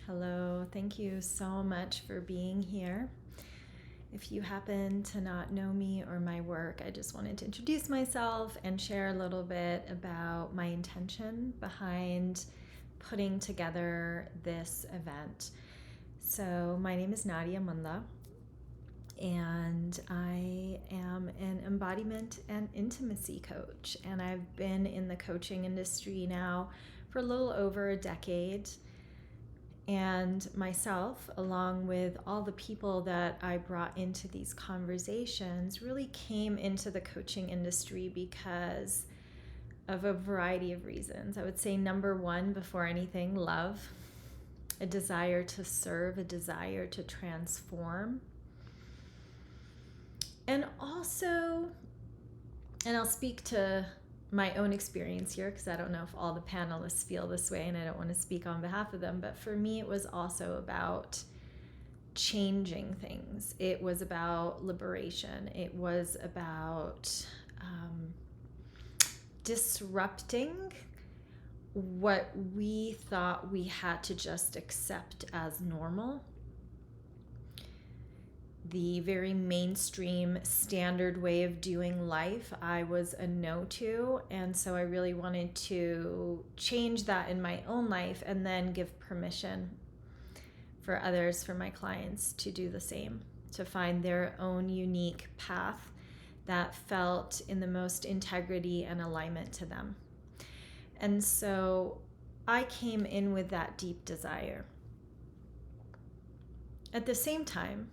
Hello, thank you so much for being here. If you happen to not know me or my work, I just wanted to introduce myself and share a little bit about my intention behind putting together this event. So, my name is Nadia Munla, and I am an embodiment and intimacy coach. And I've been in the coaching industry now for a little over a decade. And myself, along with all the people that I brought into these conversations, really came into the coaching industry because of a variety of reasons. I would say number one, before anything, love, a desire to serve, a desire to transform. And also, and I'll speak to my own experience here because I don't know if all the panelists feel this way and I don't want to speak on behalf of them, but for me it was also about changing things. It was about liberation. It was about disrupting what we thought we had to just accept as normal. The very mainstream standard way of doing life, I was a no to. And so I really wanted to change that in my own life and then give permission for others, for my clients, to do the same, to find their own unique path that felt in the most integrity and alignment to them. And so I came in with that deep desire. At the same time,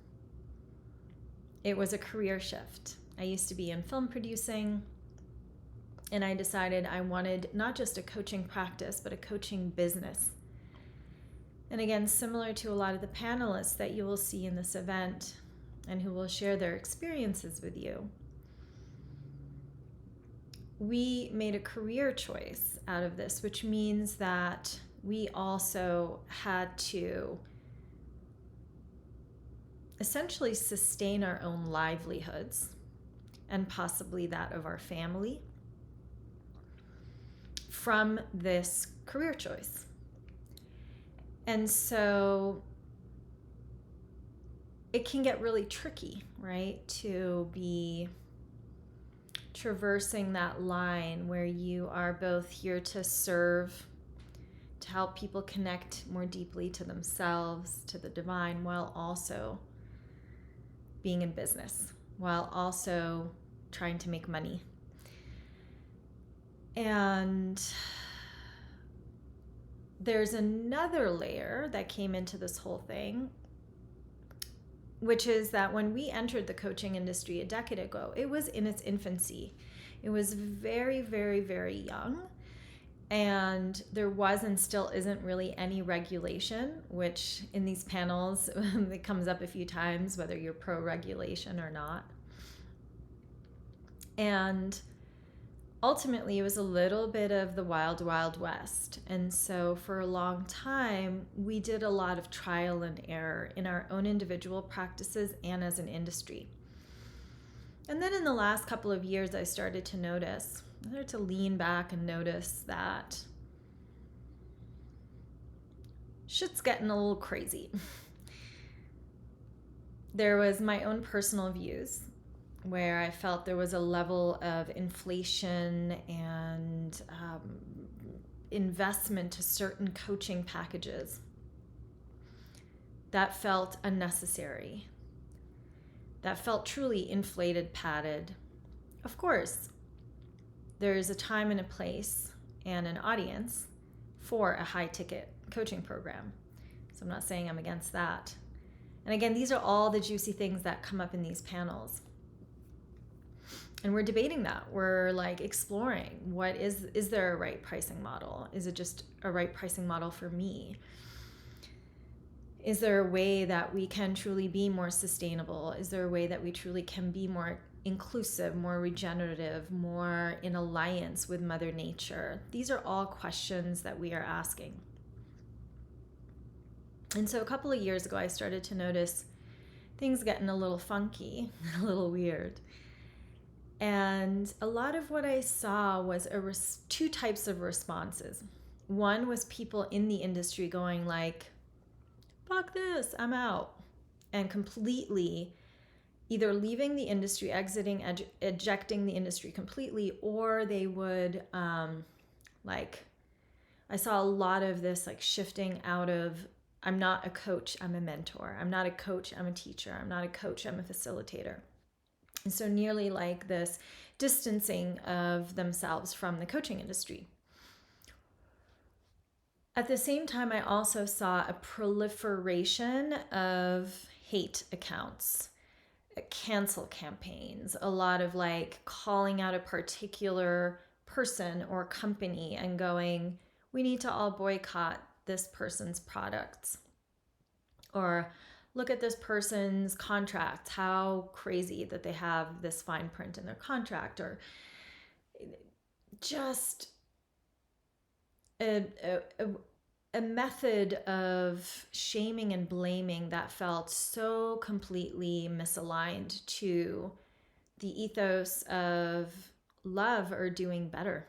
it was a career shift. I used to be in film producing, and I decided I wanted not just a coaching practice, but a coaching business. And again, similar to a lot of the panelists that you will see in this event and who will share their experiences with you, we made a career choice out of this, which means that we also had to essentially sustain our own livelihoods and possibly that of our family from this career choice. And so it can get really tricky, right? To be traversing that line where you are both here to serve, to help people connect more deeply to themselves, to the divine, while also being in business, while also trying to make money. And there's another layer that came into this whole thing, which is that when we entered the coaching industry a decade ago, it was in its infancy. It was very, very, very young. And there was and still isn't really any regulation, which in these panels, it comes up a few times, whether you're pro-regulation or not. And ultimately, it was a little bit of the wild, wild west. And so for a long time, we did a lot of trial and error in our own individual practices and as an industry. And then in the last couple of years, I started to lean back and notice that shit's getting a little crazy. There was my own personal views where I felt there was a level of inflation and investment to certain coaching packages that felt unnecessary, that felt truly inflated, padded. Of course, there is a time and a place and an audience for a high-ticket coaching program. So I'm not saying I'm against that. And again, these are all the juicy things that come up in these panels. And we're debating that. We're like exploring what is there a right pricing model? Is it just a right pricing model for me? Is there a way that we can truly be more sustainable? Is there a way that we truly can be more inclusive, more regenerative, more in alliance with Mother Nature? These are all questions that we are asking. And so a couple of years ago, I started to notice things getting a little funky, a little weird. And a lot of what I saw was two types of responses. One was people in the industry going like, fuck this, I'm out. And completely either leaving the industry, exiting, ejecting the industry completely, or they would, like, I saw a lot of this like shifting out of, I'm not a coach, I'm a mentor. I'm not a coach, I'm a teacher. I'm not a coach, I'm a facilitator. And so nearly like this distancing of themselves from the coaching industry. At the same time, I also saw a proliferation of hate accounts, cancel campaigns, a lot of like calling out a particular person or company and going, we need to all boycott this person's products. Or look at this person's contract, how crazy that they have this fine print in their contract. Or just a method of shaming and blaming that felt so completely misaligned to the ethos of love or doing better.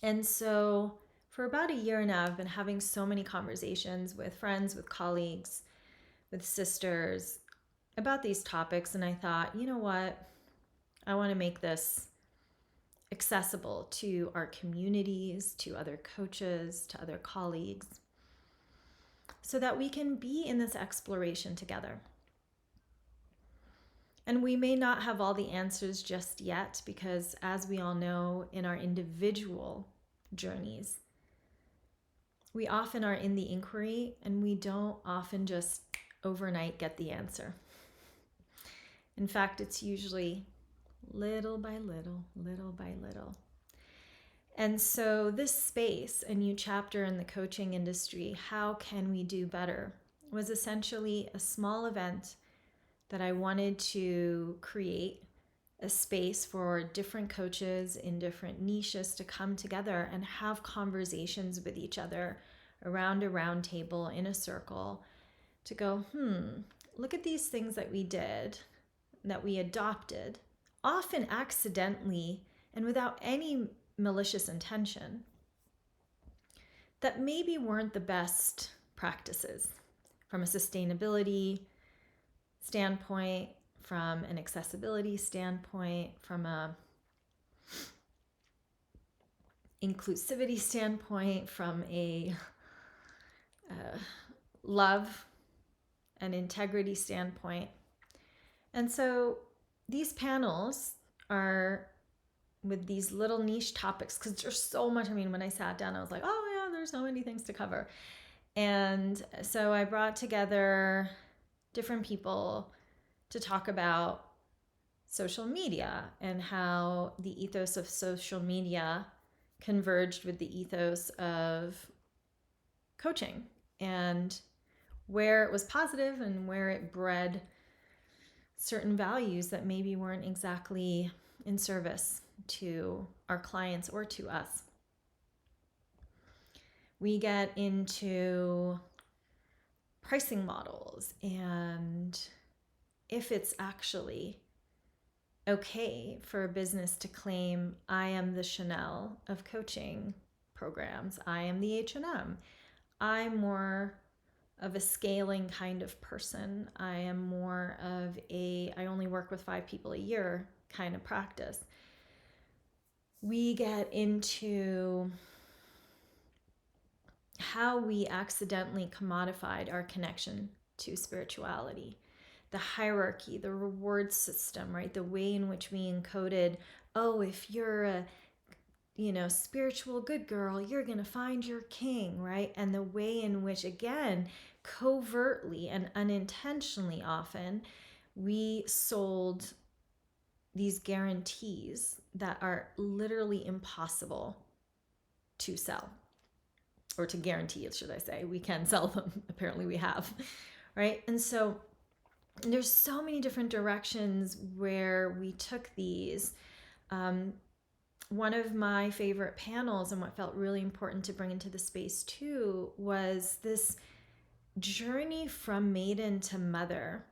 And so for about a year now, I've been having so many conversations with friends, with colleagues, with sisters about these topics. And I thought, you know what? I want to make this accessible to our communities, to other coaches, to other colleagues, so that we can be in this exploration together. And we may not have all the answers just yet, because as we all know, in our individual journeys, we often are in the inquiry and we don't often just overnight get the answer. In fact, it's usually little by little, little by little. And so this space, a new chapter in the coaching industry, how can we do better, was essentially a small event that I wanted to create, a space for different coaches in different niches to come together and have conversations with each other around a round table in a circle to go, look at these things that we did, that we adopted, often accidentally and without any malicious intention, that maybe weren't the best practices from a sustainability standpoint, from an accessibility standpoint, from a inclusivity standpoint, from a love and integrity standpoint. And so these panels are with these little niche topics, because there's so much. I mean, when I sat down, I was like, oh yeah, there's so many things to cover. And so I brought together different people to talk about social media and how the ethos of social media converged with the ethos of coaching, and where it was positive and where it bred certain values that maybe weren't exactly in service to our clients or to us. We get into pricing models and if it's actually okay for a business to claim, I am the Chanel of coaching programs, I am the H&M. I'm more of a scaling kind of person. I am more of I only work with 5 people a year kind of practice. We get into how we accidentally commodified our connection to spirituality, the hierarchy, the reward system, right? The way in which we encoded, oh, if you're a spiritual good girl, you're going to find your king, right? And the way in which, again, covertly and unintentionally often, we sold these guarantees that are literally impossible to sell, or to guarantee, should I say. We can sell them. Apparently we have, right? And so there's so many different directions where we took these. One of my favorite panels, and what felt really important to bring into the space too, was this journey from maiden to mother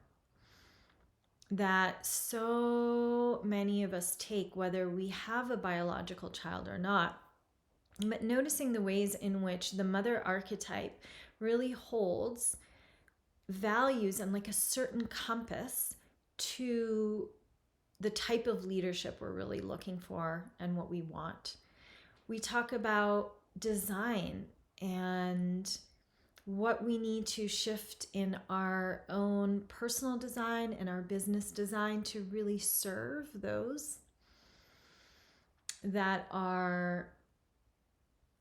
that so many of us take, whether we have a biological child or not. But noticing the ways in which the mother archetype really holds values and like a certain compass to the type of leadership we're really looking for and what we want. We talk about design and what we need to shift in our own personal design and our business design to really serve those that are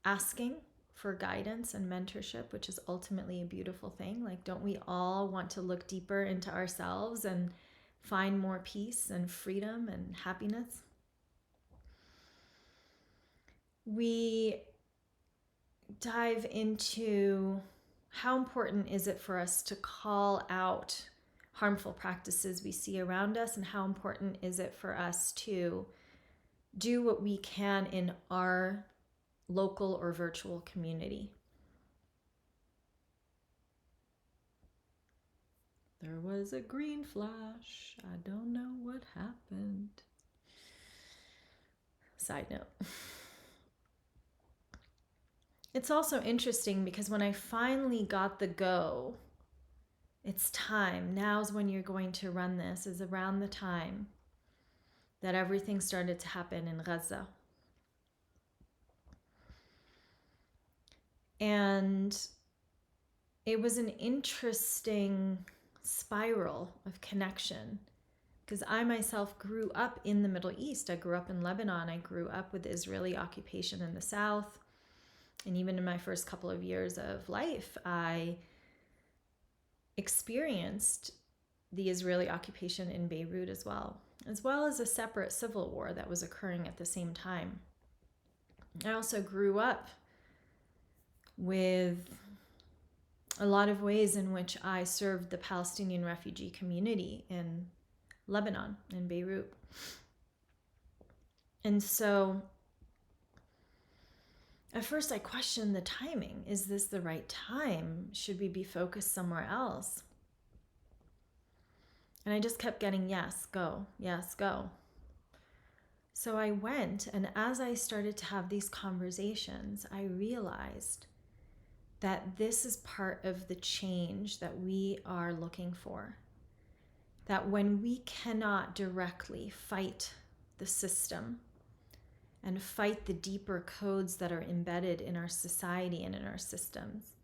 asking for guidance and mentorship, which is ultimately a beautiful thing. Like, don't we all want to look deeper into ourselves and find more peace and freedom and happiness? We dive into how important is it for us to call out harmful practices we see around us, and how important is it for us to do what we can in our local or virtual community. There was a green flash. I don't know what happened. Side note. It's also interesting because when I finally got the go, it's time, now's when you're going to run this, is around the time that everything started to happen in Gaza. And it was an interesting spiral of connection because I myself grew up in the Middle East. I grew up in Lebanon. I grew up with the Israeli occupation in the south. And even in my first couple of years of life, I experienced the Israeli occupation in Beirut as well as a separate civil war that was occurring at the same time. I also grew up with a lot of ways in which I served the Palestinian refugee community in Lebanon, in Beirut. And so at first I questioned the timing. Is this the right time? Should we be focused somewhere else? And I just kept getting yes, go, yes, go. So I went, and as I started to have these conversations, I realized that this is part of the change that we are looking for. That when we cannot directly fight the system and fight the deeper codes that are embedded in our society and in our systems,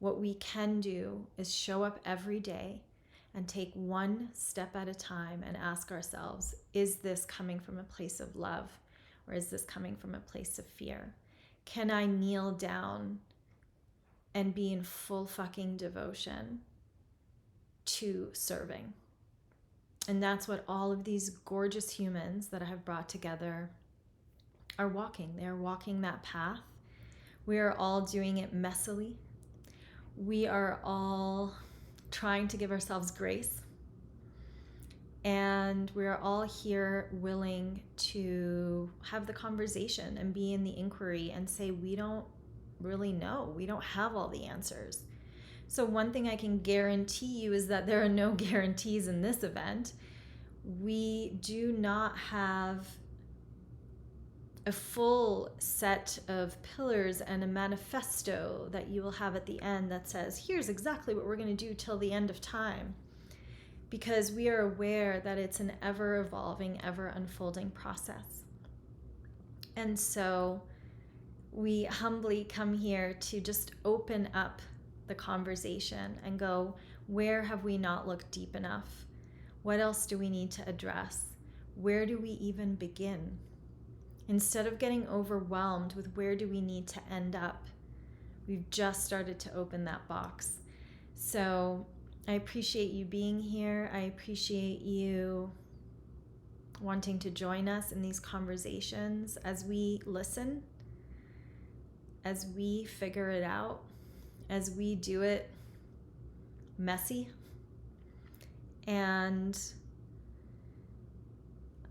what we can do is show up every day and take one step at a time and ask ourselves, is this coming from a place of love, or is this coming from a place of fear? Can I kneel down and be in full fucking devotion to serving? And that's what all of these gorgeous humans that I have brought together are walking. They're walking that path. We are all doing it messily. We are all trying to give ourselves grace. And we are all here willing to have the conversation and be in the inquiry and say, we don't really know. We don't have all the answers. So one thing I can guarantee you is that there are no guarantees in this event. We do not have a full set of pillars and a manifesto that you will have at the end that says, here's exactly what we're going to do till the end of time. Because we are aware that it's an ever-evolving, ever-unfolding process. And so we humbly come here to just open up the conversation and go, where have we not looked deep enough? What else do we need to address? Where do we even begin? Instead of getting overwhelmed with where do we need to end up, we've just started to open that box. So I appreciate you being here. I appreciate you wanting to join us in these conversations as we listen, as we figure it out, as we do it messy. And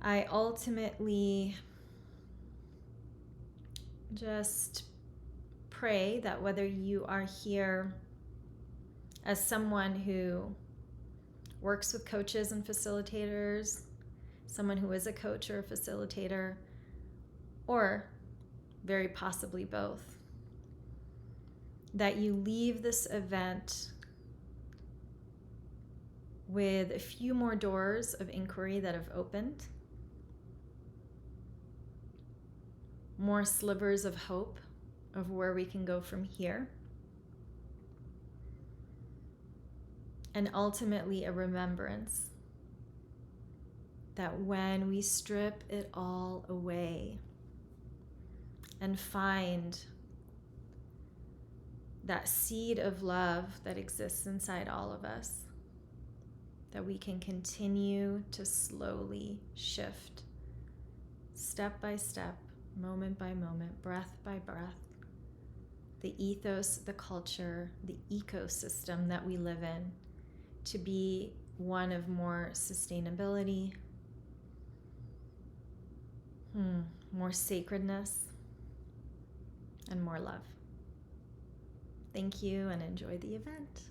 I ultimately just pray that whether you are here as someone who works with coaches and facilitators, someone who is a coach or a facilitator, or very possibly both, that you leave this event with a few more doors of inquiry that have opened, more slivers of hope of where we can go from here, and ultimately a remembrance that when we strip it all away and find that seed of love that exists inside all of us, that we can continue to slowly shift, step by step, moment by moment, breath by breath, the ethos, the culture, the ecosystem that we live in to be one of more sustainability, more sacredness, and more love. Thank you and enjoy the event.